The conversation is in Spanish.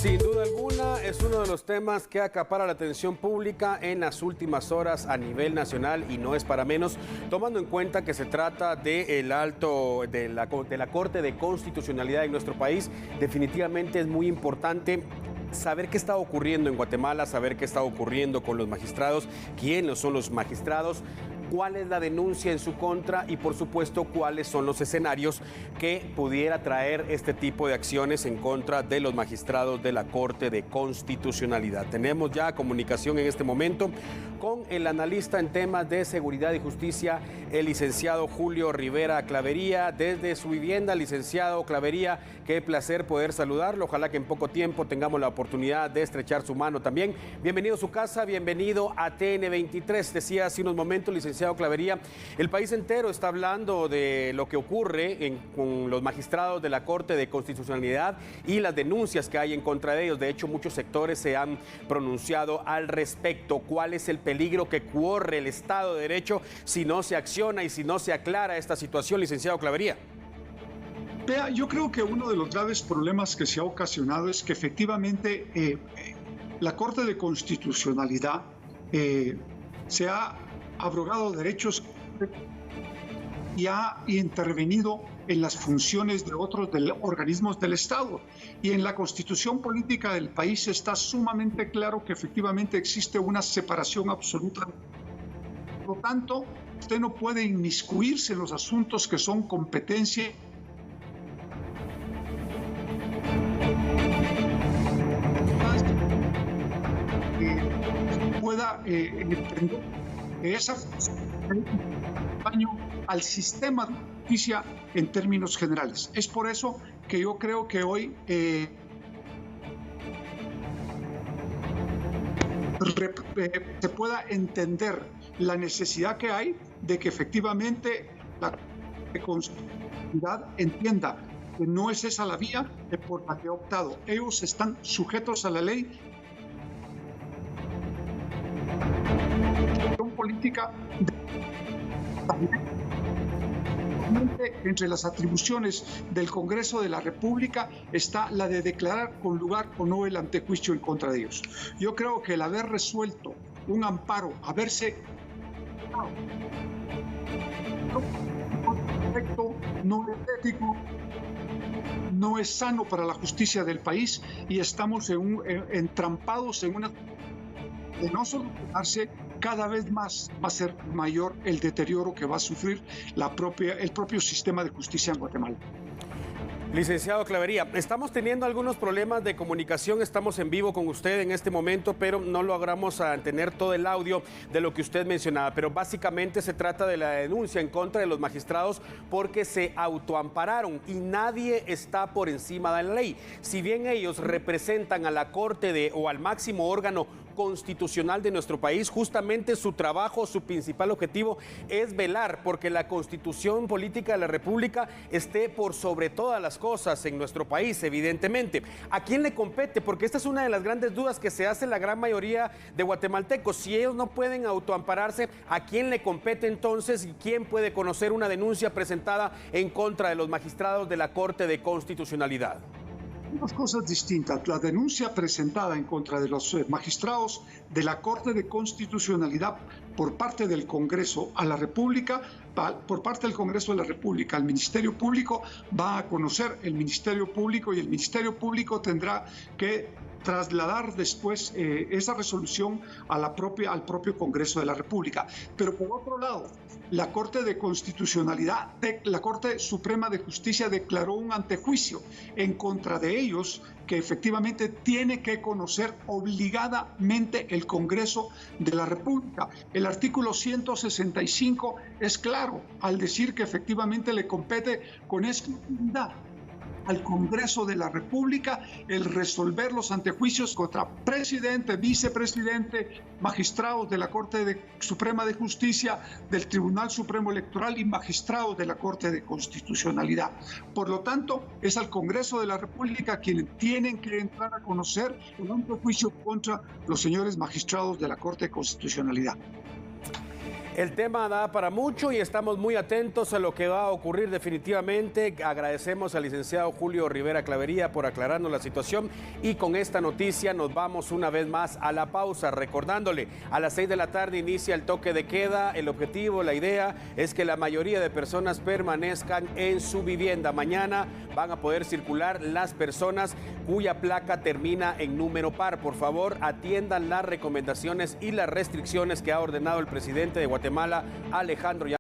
Sin duda alguna, es uno de los temas que acapara la atención pública en las últimas horas a nivel nacional y no es para menos, tomando en cuenta que se trata de la Corte de Constitucionalidad en nuestro país. Definitivamente es muy importante saber qué está ocurriendo en Guatemala, saber qué está ocurriendo con los magistrados, quiénes son los magistrados, cuál es la denuncia en su contra y, por supuesto, cuáles son los escenarios que pudiera traer este tipo de acciones en contra de los magistrados de la Corte de Constitucionalidad. Tenemos ya comunicación en este momento con el analista en temas de seguridad y justicia, el licenciado Julio Rivera Clavería, desde su vivienda. Licenciado Clavería, qué placer poder saludarlo. Ojalá que en poco tiempo tengamos la oportunidad de estrechar su mano también. Bienvenido a su casa, bienvenido a TN23. Decía hace unos momentos, licenciado Clavería, el país entero está hablando de lo que ocurre con los magistrados de la Corte de Constitucionalidad y las denuncias que hay en contra de ellos. De hecho, muchos sectores se han pronunciado al respecto. ¿Cuál es el peligro que corre el Estado de Derecho si no se acciona y si no se aclara esta situación, licenciado Clavería? Vea, yo creo que uno de los graves problemas que se ha ocasionado es que efectivamente la Corte de Constitucionalidad se ha abrogado derechos y ha intervenido en las funciones de otros organismos del Estado. Y en la Constitución política del país está sumamente claro que efectivamente existe una separación absoluta. Por lo tanto, usted no puede inmiscuirse en los asuntos que son competencia pueda emprender esa daño al sistema de justicia en términos generales. Es por eso que yo creo que hoy se pueda entender la necesidad que hay de que efectivamente la Constitucionalidad entienda que no es esa la vía por la que ha optado. Ellos están sujetos a la ley política. Entre las atribuciones del Congreso de la República está la de declarar con lugar o no el antejuicio en contra de ellos. Yo creo que el haber resuelto un amparo, haberse no es ético, no es sano para la justicia del país y estamos entrampados en una de no solucionarse. Cada vez más va a ser mayor el deterioro que va a sufrir el propio sistema de justicia en Guatemala. Licenciado Clavería, estamos teniendo algunos problemas de comunicación, estamos en vivo con usted en este momento, pero no logramos tener todo el audio de lo que usted mencionaba, pero básicamente se trata de la denuncia en contra de los magistrados porque se autoampararon y nadie está por encima de la ley. Si bien ellos representan a la Corte o al máximo órgano constitucional de nuestro país, justamente su trabajo, su principal objetivo es velar porque la Constitución política de la República esté por sobre todas las cosas en nuestro país, evidentemente. ¿A quién le compete? Porque esta es una de las grandes dudas que se hace la gran mayoría de guatemaltecos. Si ellos no pueden autoampararse, ¿a quién le compete entonces y quién puede conocer una denuncia presentada en contra de los magistrados de la Corte de Constitucionalidad? Dos cosas distintas. La denuncia presentada en contra de los magistrados de la Corte de Constitucionalidad por parte del Congreso a la República, por parte del Congreso de la República al Ministerio Público, va a conocer el Ministerio Público y el Ministerio Público tendrá que trasladar después esa resolución al propio Congreso de la República. Pero por otro lado, la Corte de Constitucionalidad, la Corte Suprema de Justicia declaró un antejuicio en contra de ellos que efectivamente tiene que conocer obligadamente el Congreso de la República. El artículo 165 es claro al decir que efectivamente le compete con exclusividad al Congreso de la República el resolver los antejuicios contra presidente, vicepresidente, magistrados de la Corte Suprema de Justicia, del Tribunal Supremo Electoral y magistrados de la Corte de Constitucionalidad. Por lo tanto, es al Congreso de la República quienes tienen que entrar a conocer el antejuicio contra los señores magistrados de la Corte de Constitucionalidad. El tema da para mucho y estamos muy atentos a lo que va a ocurrir definitivamente. Agradecemos al licenciado Julio Rivera Clavería por aclararnos la situación y con esta noticia nos vamos una vez más a la pausa, recordándole, a las 6 de la tarde inicia el toque de queda. El objetivo, la idea es que la mayoría de personas permanezcan en su vivienda. Mañana van a poder circular las personas cuya placa termina en número par. Por favor, atiendan las recomendaciones y las restricciones que ha ordenado el presidente de Guatemala, Alejandro